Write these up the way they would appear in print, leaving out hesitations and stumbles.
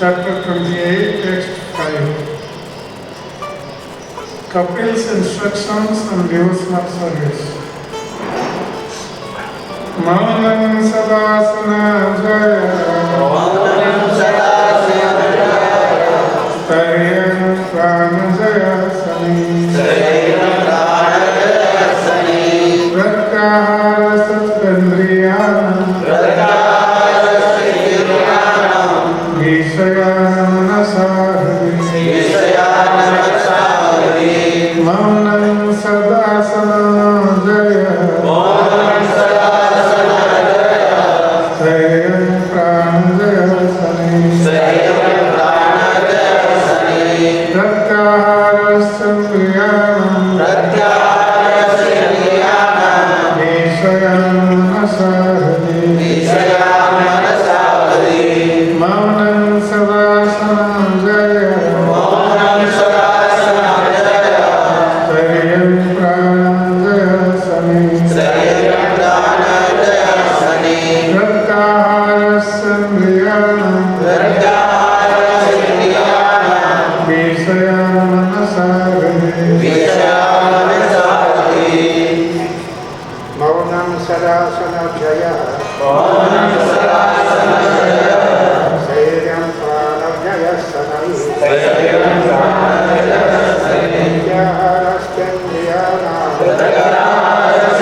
Chapter 28, text 5. Kapil's instructions on devotional service. Maunaṁ sad-āsana-jayaḥ, sthairyaṁ prāṇa-jayaḥ, pratyāhāraś cendriyāṇāṁ, viṣayān maunaṁ sad-āsana-jayaḥ, sthairyaṁ prāṇa-jayaḥ, pratyāhāraś cendriyāṇāṁ, viṣayān maunaṁ sad-āsana-jayaḥ, sthairyaṁ prāṇa-jayaḥ,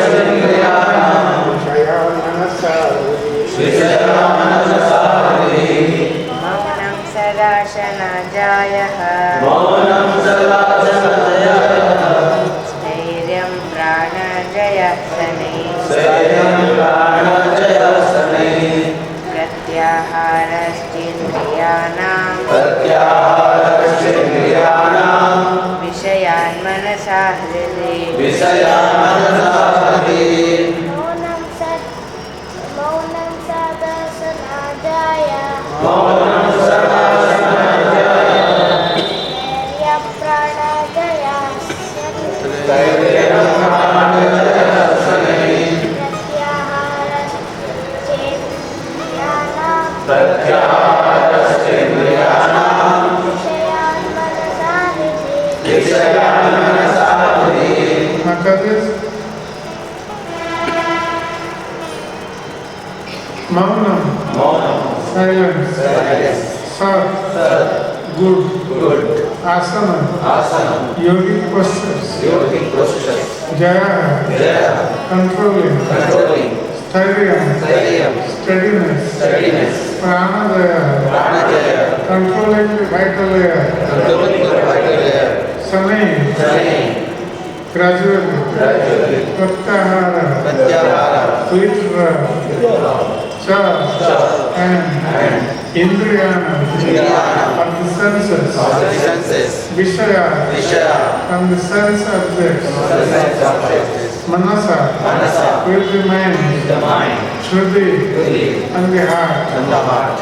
pratyāhāraś cendriyāṇāṁ, viṣayān manasā, maunaṁ sad-āsana-jayaḥ, sthairyaṁ prāṇa-jayaḥ, pratyāhāraś cendriyāṇāṁ, viṣayān manasā hṛdi, maunaṁ sad-āsana-jayaḥ, sthairyaṁ prāṇa-jayaḥ, Maunam, silence, sad, good, asana, yogic postures, jayaḥ, controlling, sthairyam, steadiness, prāṇa-jayaḥ, controlling the vital air, śanaiḥ, gradually, pratyāhāraś, withdrawal, and indriyāṇām, of the senses, viṣayāt, from the sense objects, manasā, with the mind, hṛdi, and the heart.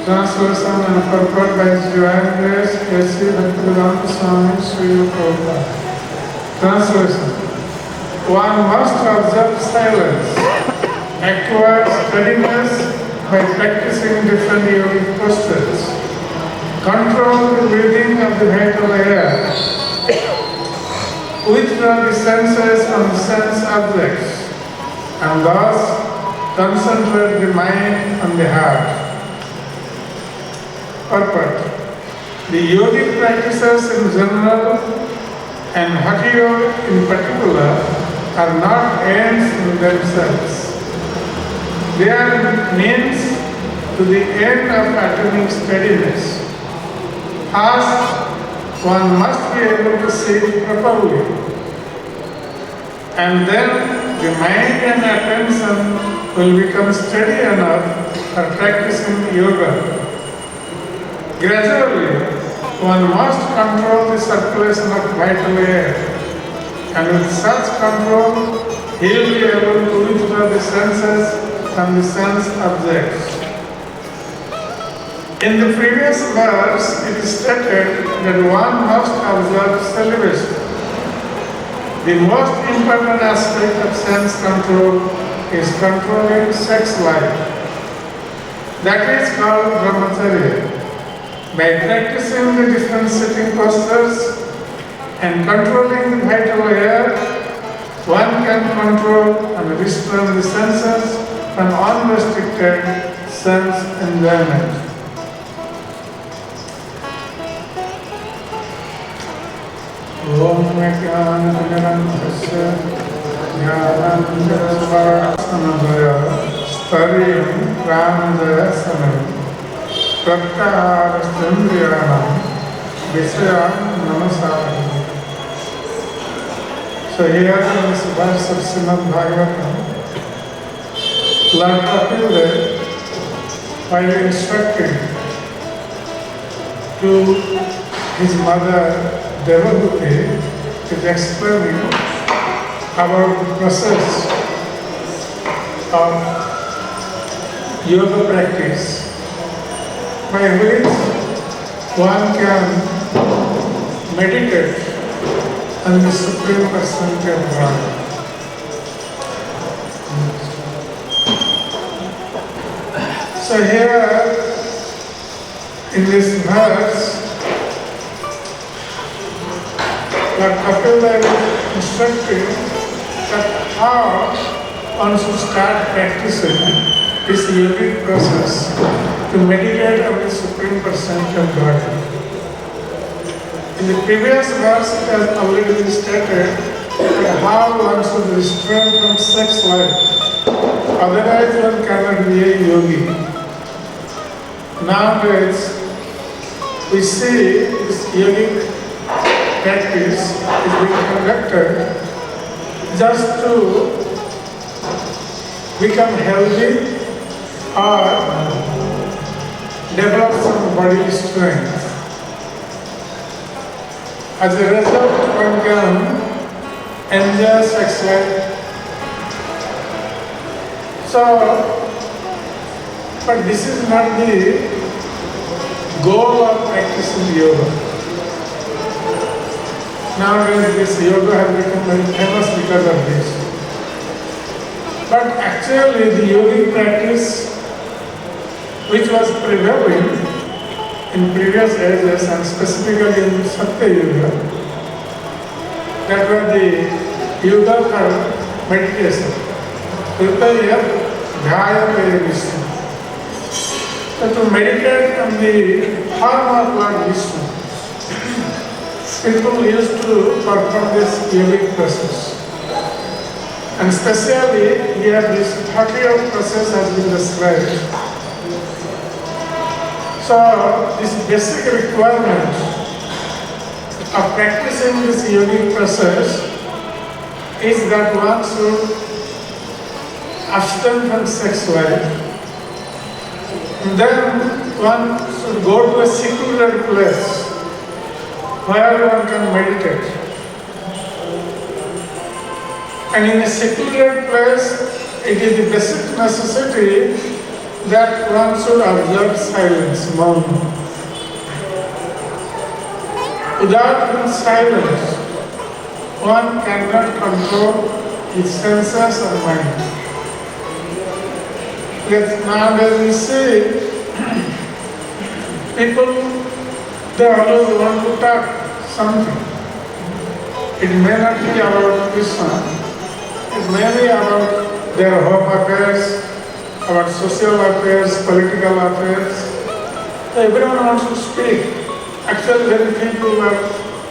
Translation and purport by His Divine Grace, S.B. 3.28.5, Srila Prabhupada. Translation. One must observe silence, acquire steadiness by practicing different yogic postures, control the breathing of the vital air, withdraw the senses from the sense objects, and thus concentrate the mind on the heart. Purport. The yogic practices in general and Bhakti Yoga in particular are not ends in themselves. They are means to the end of attaining steadiness. First, one must be able to sit properly, and then the mind and attention will become steady enough for practicing yoga. Gradually, one must control the circulation of vital air, and with such control, he will be able to withdraw the senses from the sense objects. In the previous verse, it is stated that one must observe celibacy. The most important aspect of sense control is controlling sex life. That is called brahmacharya. By practicing the different sitting postures and controlling the vital air, one can control and restrain the senses from unrestricted sense enjoyment. Om s-b-3.28.5 sthairyaṁ prāṇa-jayaḥ pratyāhāraś cendriyāṇāṁ viṣayān manasā. So here in this verse of Srimad Bhagavatam, Lord Kapila, while instructing to his mother Devaki, is explaining about the process of yoga practice by which one can meditate on the Supreme Personality of God. So here in this verse, Lord Kapila is instructing that how one should start practicing this yogic process to meditate on the Supreme Personality of God. In the previous verse, it has already been stated that how one should restrain from sex life. Otherwise, one cannot be a yogi. Nowadays, we see this yogic practice is being conducted just to become healthy or develop some bodily strength. As a result, one can enjoy sex life. So, but this is not the goal of practicing yoga. Nowadays, this yoga has become very famous because of this. But actually, the yogic practice, which was prevailing in previous ages and specifically in Satya Yuga, that was the yoga for meditation. Pratyāhāraś. So to meditate on the form of Lord Vishnu, people used to perform this yogic process. And especially here this sthairyam process has been described. So this basic requirement of practicing this yogic process is that one should abstain from sex life. And then one should go to a secluded place where one can meditate. And in a secluded place, it is the basic necessity that one should observe silence, maunam. Without silence, one cannot control his senses or mind. Because nowadays we see people, they always want to talk something. It may not be about Krishna. It may be about their home affairs, about social affairs, political affairs. Everyone wants to speak. Actually, very few people are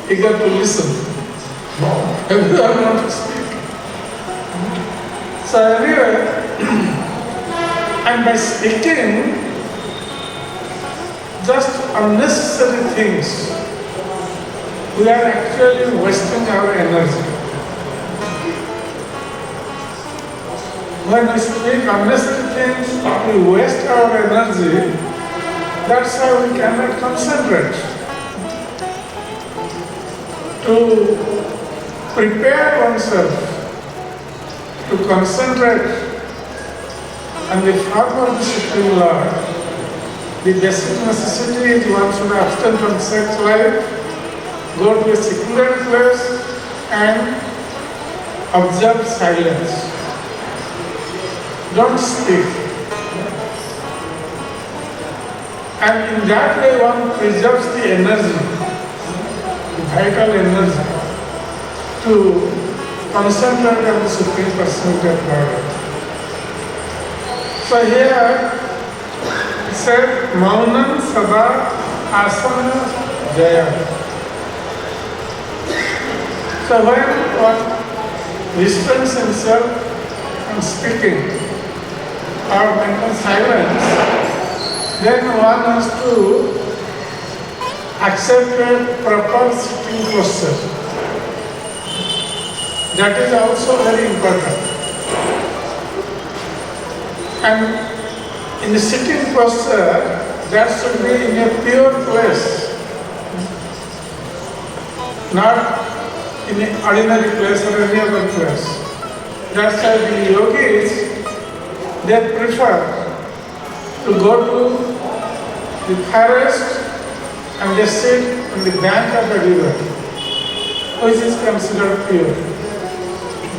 eager to listen. Everyone wants to speak. So anyway, and by speaking just unnecessary things, we are actually wasting our energy. When we speak unnecessary things, we waste our energy, That's why we cannot concentrate. To prepare oneself to concentrate on the form of the Supreme Lord, the basic necessity is one should abstain from sex life, go to a secluded place and observe silence. Don't speak. And in that way one preserves the energy, the vital energy, to concentrate on the Supreme Personality of Godhead. So here it said, maunaṁ sad-āsana-jayaḥ. So when one restrains himself from speaking or maintain silence, then one has to accept a proper sitting posture. That is also very important. And in the sitting posture, that should be in a pure place, not in an ordinary place or any other place. That's why the yogis, they prefer to go to the forest and they sit on the bank of the river, which is considered pure.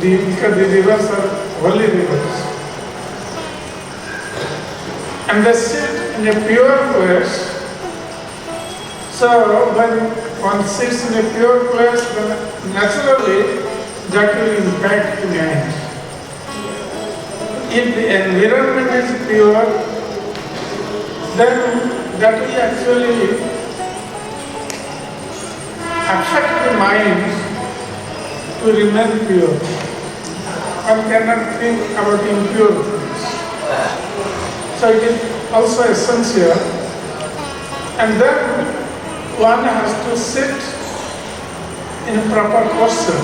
Because the rivers are holy rivers. And they sit in a pure place. So when one sits in a pure place, then naturally that will impact the mind. If the environment is pure, then that will actually affect the mind to remain pure. One cannot think about impure things. So it is also essential. And then one has to sit in a proper posture.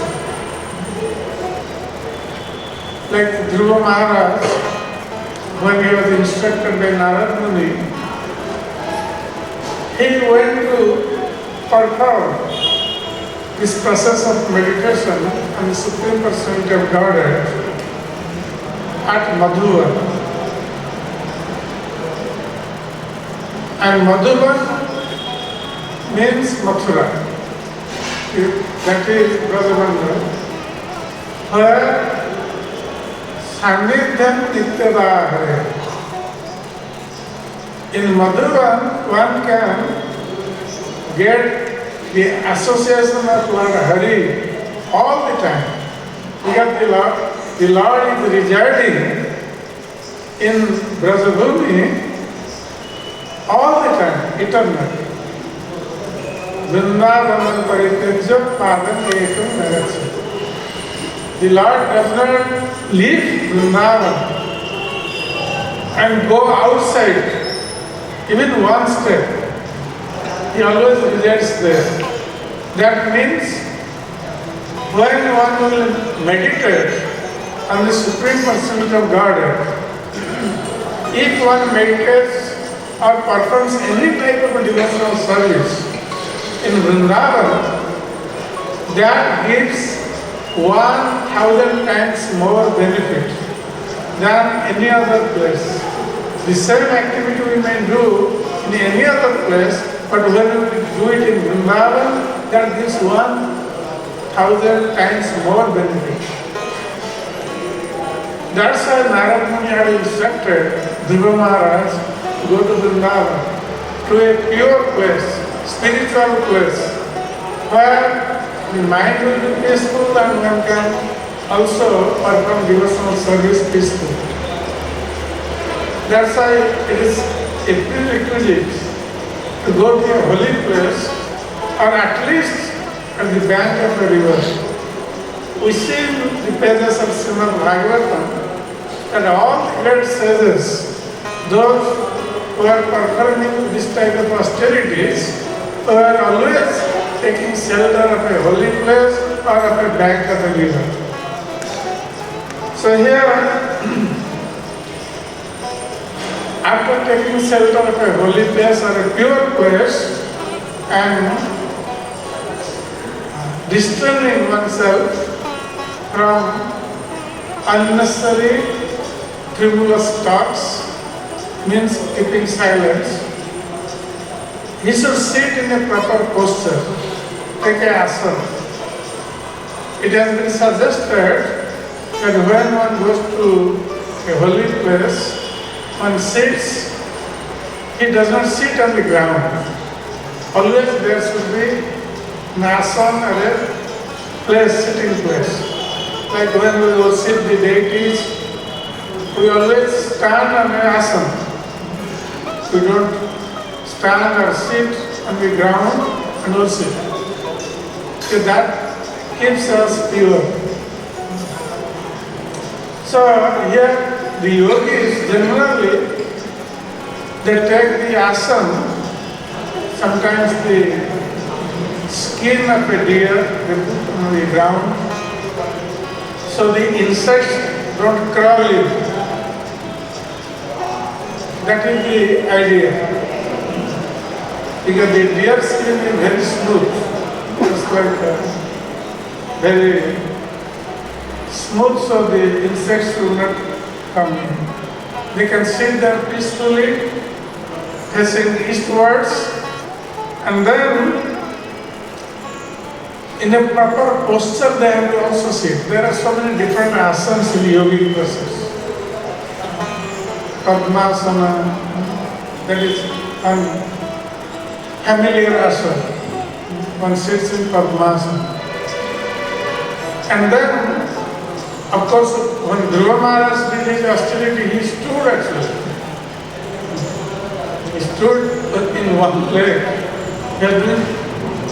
Like Dhruva Maharaj, when he was instructed by Narad Muni, he went to perform this process of meditation on the Supreme Personality of Godhead at Madhuvan. And Madhuvan means Mathura. That is Brajavandha, where Sanidhyam Nityadahare. In Madhuvan, one can get the association of Lord Hṛdi all the time. Because the Lord is residing in Brajabhumi all the time, eternally. Vrindavanam parityajya padam ekam nagacchati. The Lord does not leave Vrindavan and go outside even one step. He always resides there. That means when one will meditate on the Supreme Personality of Godhead, if one meditates or performs any type of a devotional service in Vrindavan, that gives 1,000 times more benefit than any other place. The same activity we may do in any other place, but when we do it in Vrindavan, that gives 1,000 times more benefit. That's why Narad Muni had instructed Dhruva Maharaj to go to Vrindavan, to a pure place, spiritual place, where the mind will be peaceful and one can also perform devotional service peacefully. That's why it is a prerequisite to go to a holy place, or at least at the bank of a river. We see in the pages of Srimad Bhagavatam that all the great sages, those who are performing this type of austerities, who are always taking shelter of a holy place or of a bank of a river. So here, after taking shelter of a holy place or a pure place and distancing oneself from unnecessary frivolous talks, means keeping silence, he should sit in a proper posture, take a asana. It has been suggested that when one goes to a holy place, one sits, he does not sit on the ground. Always there should be an asana or a place, sitting place. Like when we worship the deities, we always stand on an asana. We don't stand or sit on the ground and worship. So that keeps us pure. So here the yogis generally, they take the asana, sometimes the skin of a deer, they put on the ground, so the insects don't crawl in. That is the idea. Because the deer skin is very smooth, just like very smooth, so the insects will not come in. They can sit there peacefully, facing eastwards, and then in a proper posture they have to also sit. There are so many different asanas in the yogic process. Padmasana, that is familiar asana. One sits in Padmasana. And then, of course, when Dhruva Maharaj did his austerity, he stood actually. He stood in one leg. He had been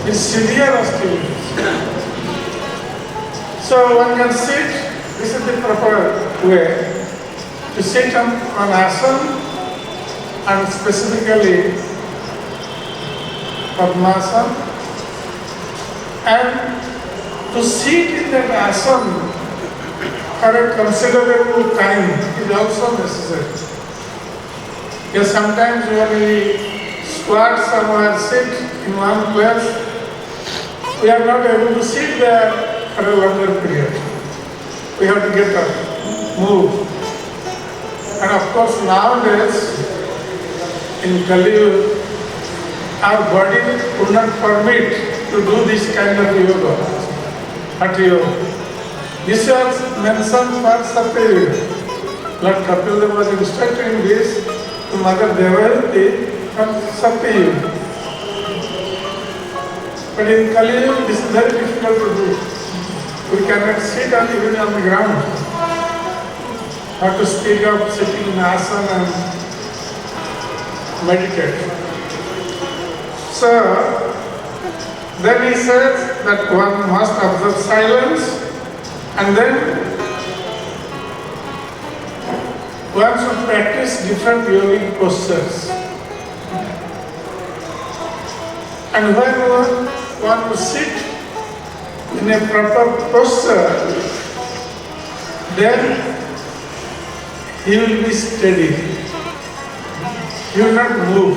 his severe austerity. So one can sit, this is the proper way, to sit on asana and specifically Padmasana, and to sit in that asana for a considerable time is also necessary. Because sometimes when we squat somewhere, sit in one place, we are not able to sit there for a longer period. We have to get up, move. And of course nowadays, in Kali, our body would not permit to do this kind of yoga, hṛdi yoga. This was mentioned for Satyayam. Lord Kapila was instructing this to Mother Devahati from Satyayam. But in Kali, this is very difficult to do. We cannot sit even on the ground. Have to speak of sitting in asana and meditate. So, then he says that one must observe silence, and then one should practice different yogic postures. And when one will sit in a proper posture, then he will be steady. He will not move.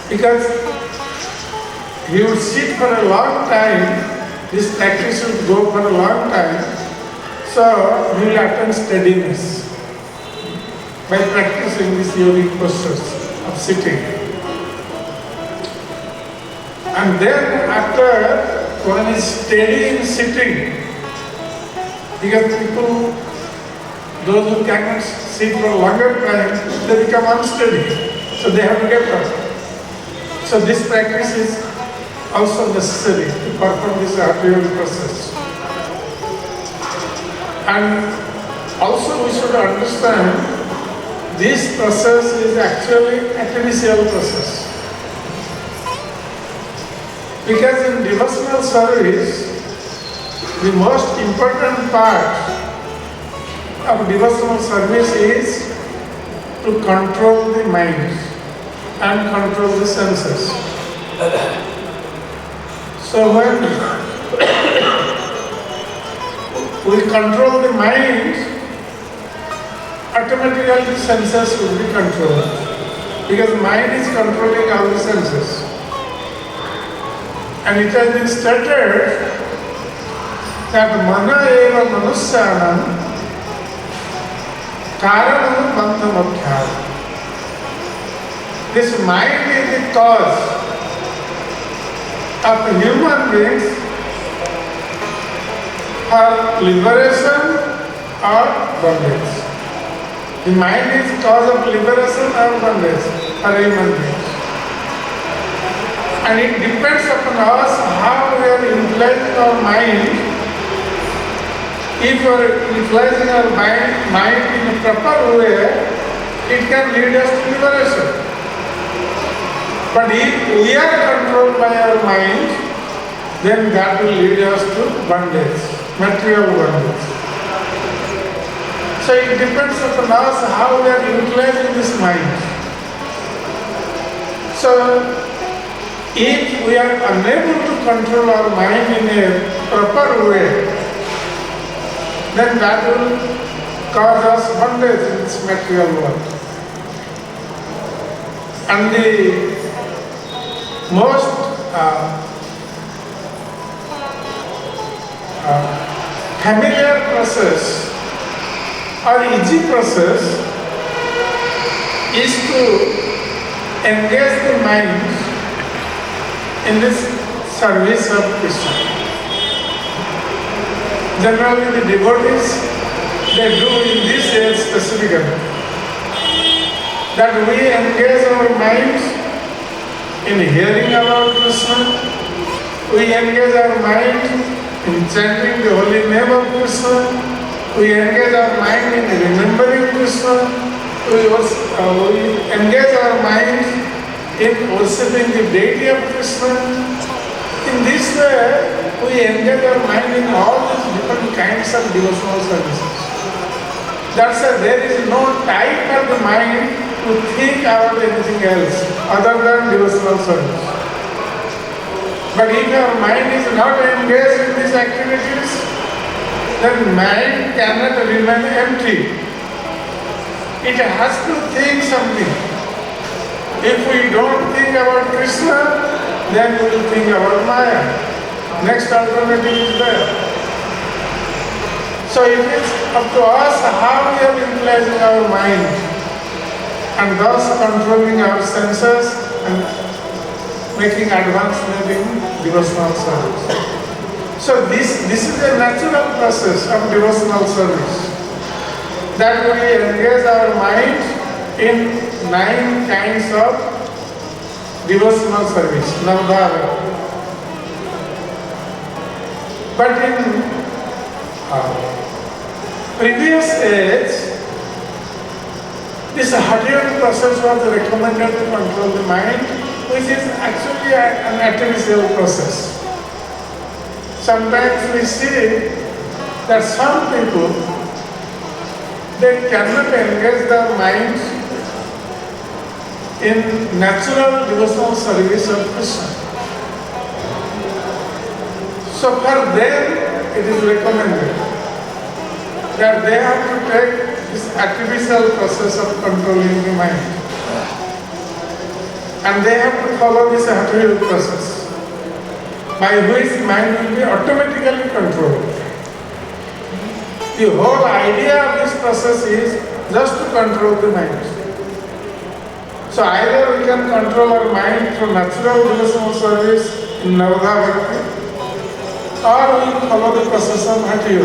Because he will sit for a long time, this practice will go for a long time, so he will attain steadiness by practicing these yogic postures of sitting. And then after one is steady in sitting, because people, those who cannot sit for a longer time, they become unsteady, so they have to get up. So this practice is also necessary to perform this hṛdi process. And also we should understand this process is actually an initial process. Because in devotional service, the most important part of devotional service is to control the mind and control the senses. So when we control the mind, automatically senses will be controlled, because mind is controlling all the senses. And it has been stated that mana eva manusyanam karanam bandhamabhyam. This mind is the cause of human beings for liberation or bondage. The mind is cause of liberation or bondage for human beings. And it depends upon us how we are utilizing our mind. If we are utilizing our mind in a proper way, it can lead us to liberation. But if we are controlled by our mind, then that will lead us to bondage, material bondage. So it depends upon us how we are utilizing this mind. So if we are unable to control our mind in a proper way, then that will cause us bondage in this material world. And the most familiar process or easy process is to engage the mind in this service of Krishna. Generally the devotees, they do in this age specifically, that we engage our minds in hearing about Krishna, we engage our mind in chanting the holy name of Krishna, we engage our mind in remembering Krishna, we engage our mind in worshipping the deity of Krishna. In this way, we engage our mind in all these different kinds of devotional services. That's why there is no time of the mind to think about anything else other than devotional service. But if our mind is not engaged in these activities, then mind cannot remain empty. It has to think something. If we don't think about Krishna, then we will think about Maya. Next alternative is there. So it is up to us how we are utilizing our mind and thus controlling our senses and making advancement in devotional service. So this is a natural process of devotional service, that we engage our mind in 9 kinds of devotional service, Navdhara. But in previous age, this hṛdi process was recommended to control the mind, which is actually an artificial process. Sometimes we see that some people, they cannot engage their minds in natural devotional service of Krishna. So for them, it is recommended that they have to take this artificial process of controlling the mind. And they have to follow this hṛdi process, by which mind will be automatically controlled. The whole idea of this process is just to control the mind. So either we can control our mind through natural devotional service in Navadha Bhakti, or we follow the process of hṛdi.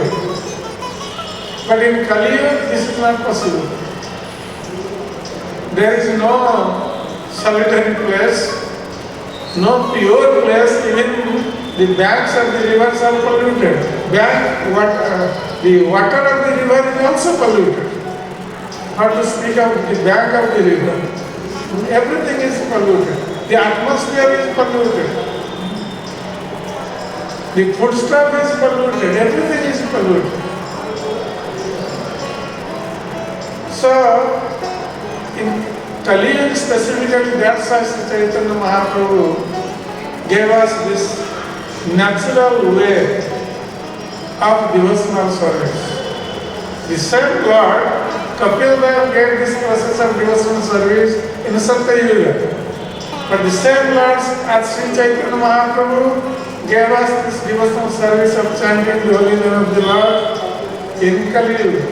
But in Kali Yuga, this is not possible. There is no solitary place, no pure place. Even the banks of the rivers are polluted. The water of the river is also polluted. Not to speak of the bank of the river. Everything is polluted. The atmosphere is polluted. The foodstuff is polluted. Everything is polluted. So, in Kali Yuga specifically, that's why Chaitanya Mahaprabhu gave us this natural way of devotional service. The same Lord Kapila gave this process of devotional service in Satya Yuga. But the same Lord, as Sri Chaitanya Mahaprabhu, gave us this devotional service of chanting the holy name of the Lord in Kali Yuga.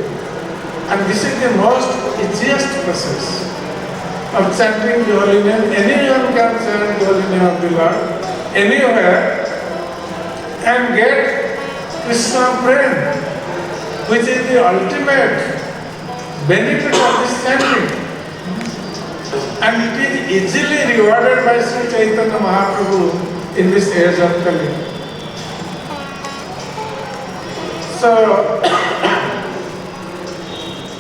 And this is the most easiest process of chanting the holy name. Anyone can chant the holy name of the Lord anywhere and get Krishna prema, which is the ultimate benefit of this chanting. And it is easily rewarded by Sri Chaitanya Mahaprabhu in this age of Kali. So,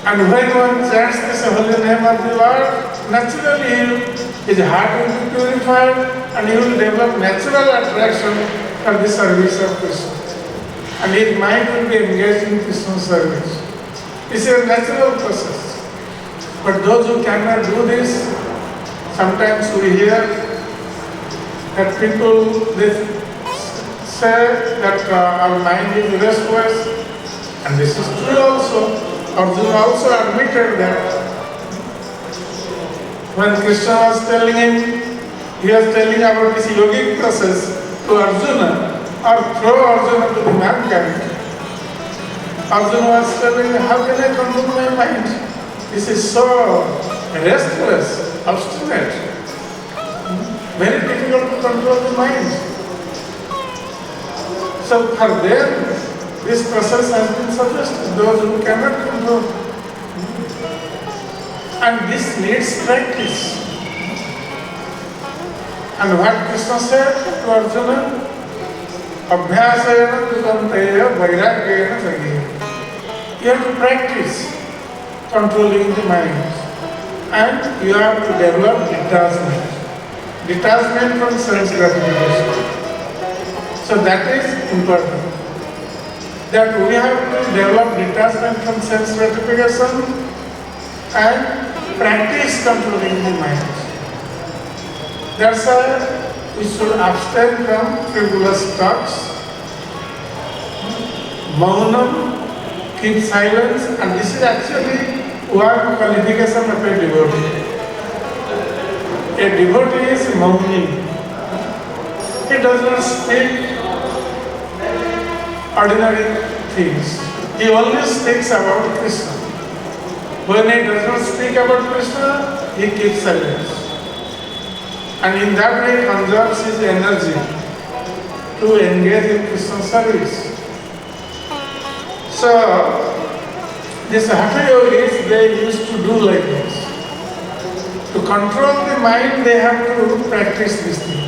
and when one chants this holy name of the Lord, naturally his heart will be purified and he will develop natural attraction for the service of Krishna. And his mind will be engaged in Krishna service. This is a natural process. But those who cannot do this, sometimes we hear that people they say that our mind is restless, and this is true also. Arjuna also admitted that when Krishna was telling him, he was telling about this yogic process to Arjuna, or throw Arjuna to the mankind. Arjuna was telling, how can I control my mind? This is so restless, obstinate, very difficult to control the mind. So for them, this process has been suggested, those who cannot control. And this needs practice. And what Krishna said to Arjuna? Abhyasayana tukanteya vairagyena sagyena. You have to practice controlling the mind. And you have to develop detachment. Detachment from sense gratification. So that is important. That we have to develop detachment from sense gratification and practice controlling the mind. That's why we should abstain from frivolous talks, maunam, keep silence, and this is actually one qualification of a devotee. A devotee is maunam. He does not speak ordinary things. He only speaks about Krishna. When he does not speak about Krishna, he keeps silence. And in that way he conserves his energy to engage in Krishna service. So, these Hatha yogis, they used to do like this. To control the mind, they have to practice this thing.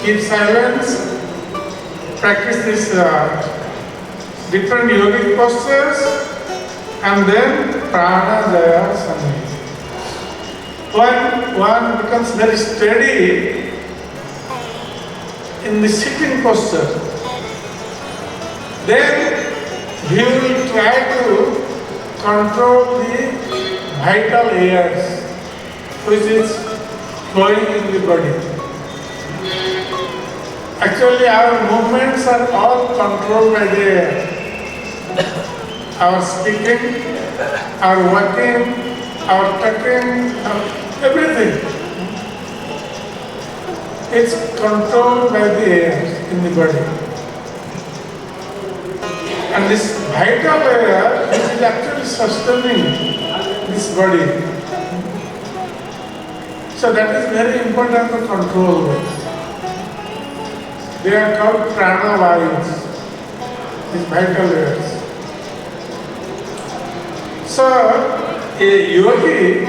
Keep silence, practice this different yogic postures, and then prāṇa-jayaḥ śanaiḥ. When one becomes very steady in the sitting posture, then he will try to control the vital airs which is flowing in the body. Actually, our movements are all controlled by the air. Our speaking, our walking, our talking, everything. It's controlled by the air in the body. And this vital air is actually sustaining this body. So that is very important to control with. They are called prāṇa-vayus, these vital airs. So, a yogi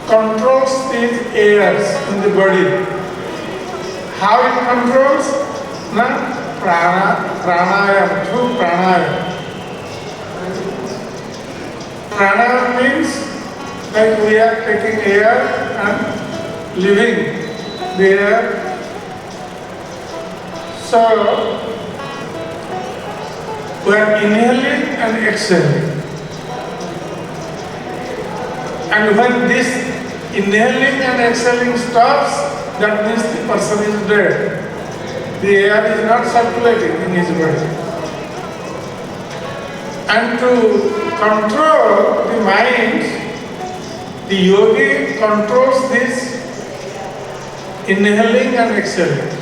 controls these airs in the body. How it controls? Prāṇayam, through prāṇayam. Prāṇayam means like we are taking air and living the air. So, we are inhaling and exhaling. And when this inhaling and exhaling stops, that means the person is dead. The air is not circulating in his body. And to control the mind, the yogi controls this inhaling and exhaling.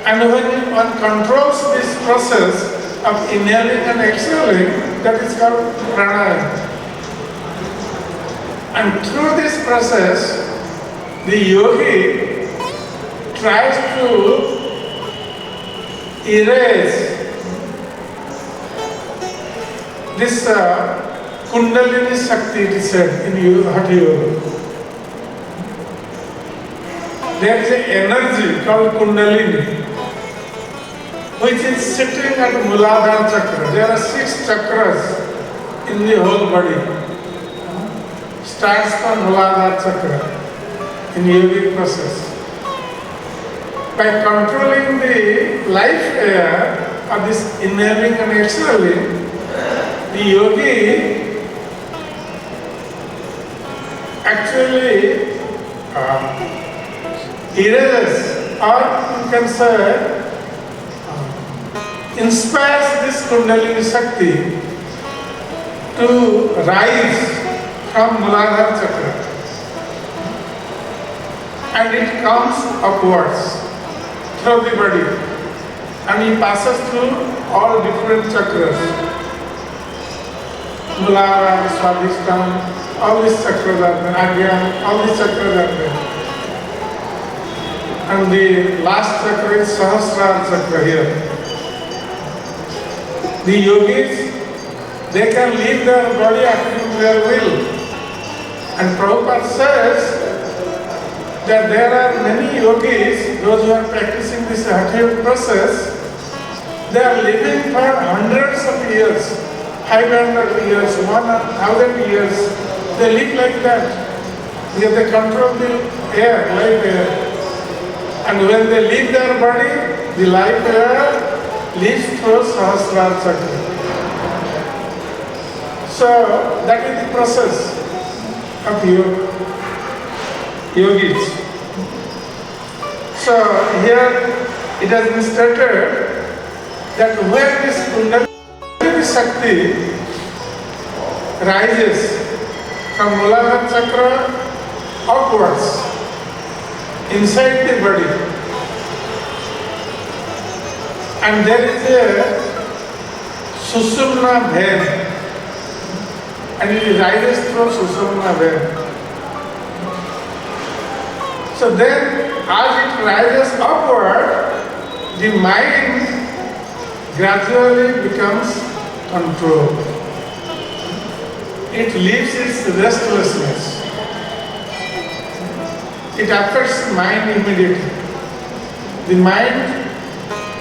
And when one controls this process of inhaling and exhaling, that is called prāṇa-jayaḥ. And through this process, the yogi tries to erase this Kundalini Shakti, it is said in Hṛdi Yoga. There is an energy called Kundalini, which is sitting at Mūladhara chakra. There are 6 chakras in the whole body. Starts from Mūladhara chakra in yogic process. By controlling the life air of this inhaling and exhaling, the yogi actually erases, or you can say inspires this Kundalini Shakti to rise from Mūladhara chakra, and it comes upwards through the body, and it passes through all different chakras. Mūladhara, Swadhisthana, all these chakras are there, Ajna, all these chakras are there. And the last chakra is Sahasrara chakra here. The yogis, they can leave their body according to their will. And Prabhupada says that there are many yogis, those who are practicing this Hṛdi process, they are living for hundreds of years, 500 years, 1,000 years. They live like that. Because they control the air, life air. And when they leave their body, the life air leaves through Sahasrara chakra. So that is the process of yogis. So here it has been stated that when this Kundalini Shakti rises from Mūladhara chakra upwards inside the body, and there is a Sushumna vein, and it rises through Sushumna vein. So then, as it rises upward, the mind gradually becomes controlled. It leaves its restlessness. It affects the mind immediately. The mind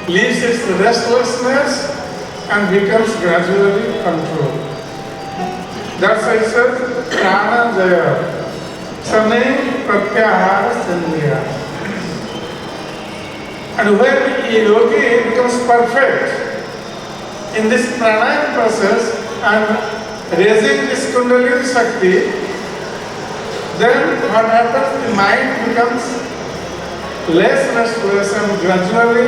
leaves its restlessness and becomes gradually controlled. That's why it says, prāṇa-jayaḥ. śanaiḥ, pratyāhāraś, cendriyāṇāṁ. And when a yogi becomes perfect in this pranayama process and raising this Kundalini Shakti, then what happens? The mind becomes less restless and gradually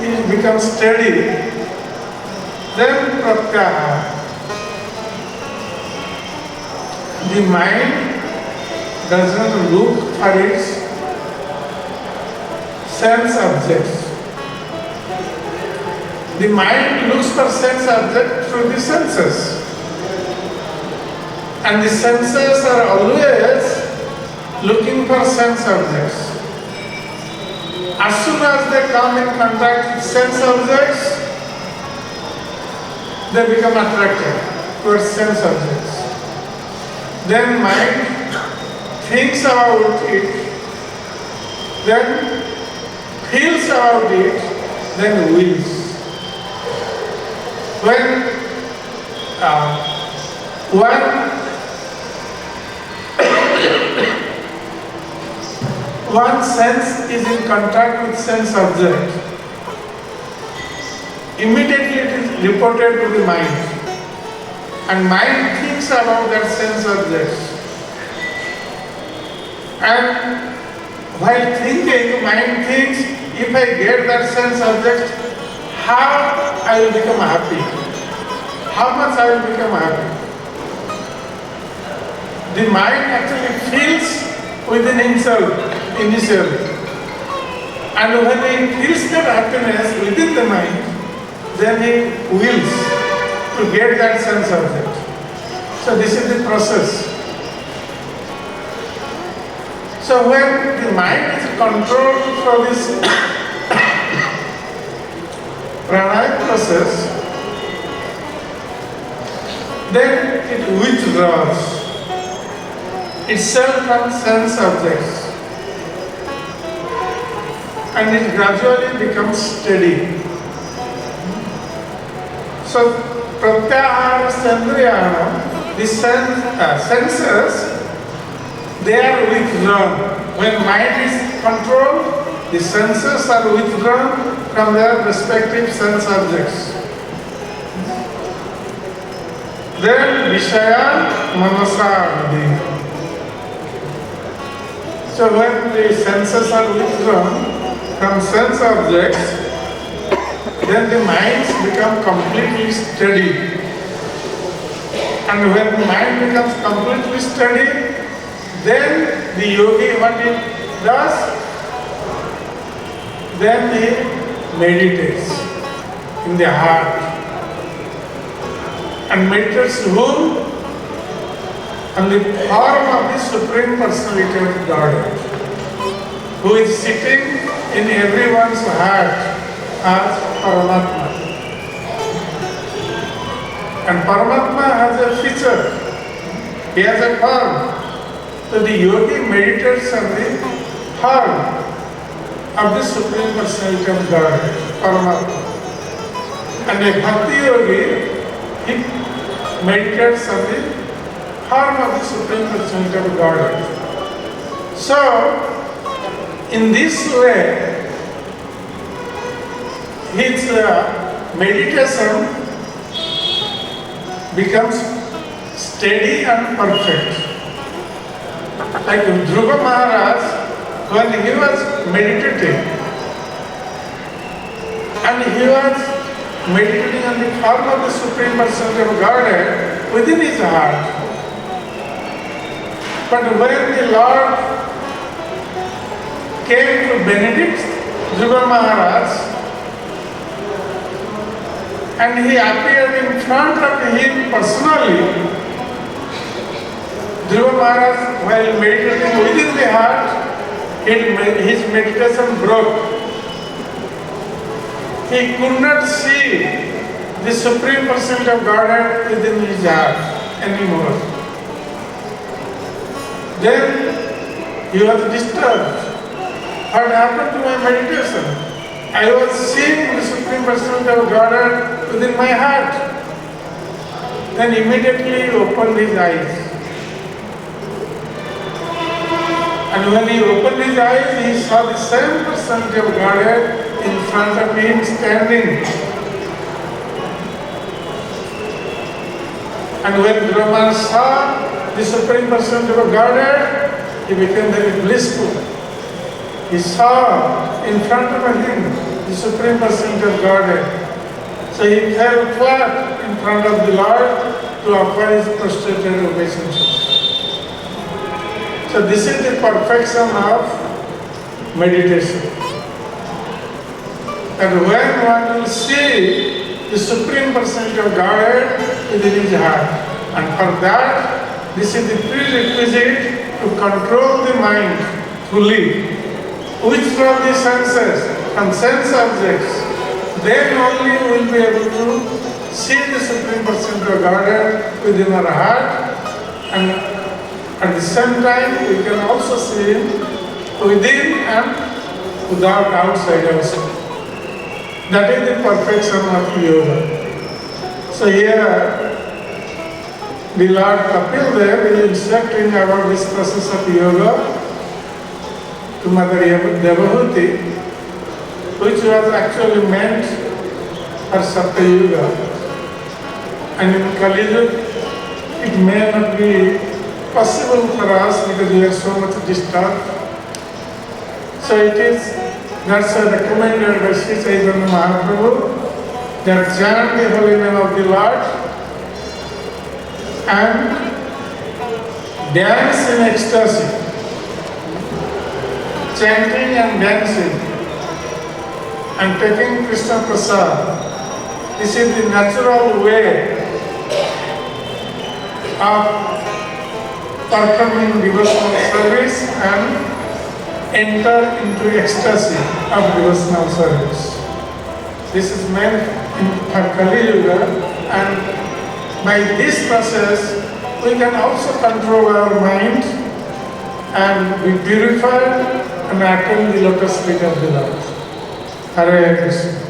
it becomes steady. Then pratyāhāraś. The mind doesn't look for its sense objects. The mind looks for sense objects through the senses. And the senses are always looking for sense objects. As soon as they come in contact with sense objects, they become attracted towards sense objects. Then mind thinks about it, then feels about it, then wills. When one sense is in contact with sense object, immediately it is reported to the mind. And mind thinks about that sense object. And while thinking, mind thinks, if I get that sense object, how I will become happy. How much I will become happy? The mind actually feels within himself initially. And when he feels that happiness within the mind, then he wills to get that sense object. So this is the process. So when the mind is controlled for this prāṇa process, then it withdraws itself from sense objects and it gradually becomes steady. So pratyāhāraś cendriyāṇāṁ, the senses, they are withdrawn. When mind is controlled, the senses are withdrawn from their respective sense objects. Then viṣayān manasā hṛdi. So when the senses are withdrawn from sense objects, then the minds become completely steady. And when the mind becomes completely steady, then the yogi, what he does, then he meditates in the heart. And meditates whom? On the form of the Supreme Personality of Godhead, who is sitting in everyone's heart as Paramatma. And Paramatma has a feature, he has a form. So the yogi meditates on the form of the Supreme Personality of Godhead, Paramatma. And a Bhakti yogi, he meditates on the form of the Supreme Personality of Godhead. So, in this way, his meditation becomes steady and perfect. Like Dhruva Maharaj, when he was meditating, and he was meditating on the form of the Supreme Personality of Godhead within his heart. But when the Lord came to benedict Dhruva Maharaj, and he appeared in front of him personally, Dhruva Maharaj, while meditating within the heart, his meditation broke. He could not see the Supreme Personality of Godhead within his heart anymore. Then he was disturbed. What happened to my meditation? I was seeing the Supreme Personality of Godhead within my heart. Then immediately he opened his eyes. And when he opened his eyes, he saw the same Personality of Godhead in front of him standing. And when Brahman saw the Supreme Personality of Godhead, he became very blissful. He saw in front of him the Supreme Personality of Godhead. So he fell flat in front of the Lord to offer his prostrated obeisance. So this is the perfection of meditation. And when one will see the Supreme Personality of Godhead within his heart, and for that, this is the prerequisite to control the mind fully, withdraw the senses from sense objects, then only we will be able to see the Supreme Personality of Godhead within our heart, and at the same time we can also see Him within and without outside also. That is the perfection of yoga. So here, the Lord Kapila is instructing about this process of yoga to Mother Devahūti, which was actually meant for Satya Yuga. And in Kali Yuga, it may not be possible for us because we are so much disturbed. So it is, that's recommended by Sri Chaitanya Mahaprabhu that chant the holy name of the Lord and dance in ecstasy, chanting and dancing and taking Krishna Prasad. This is the natural way of performing devotional service and enter into ecstasy of devotional service. This is meant for Kali Yuga, and by this process we can also control our mind and be purified and attain the lotus feet of the Lord. Hare Krishna.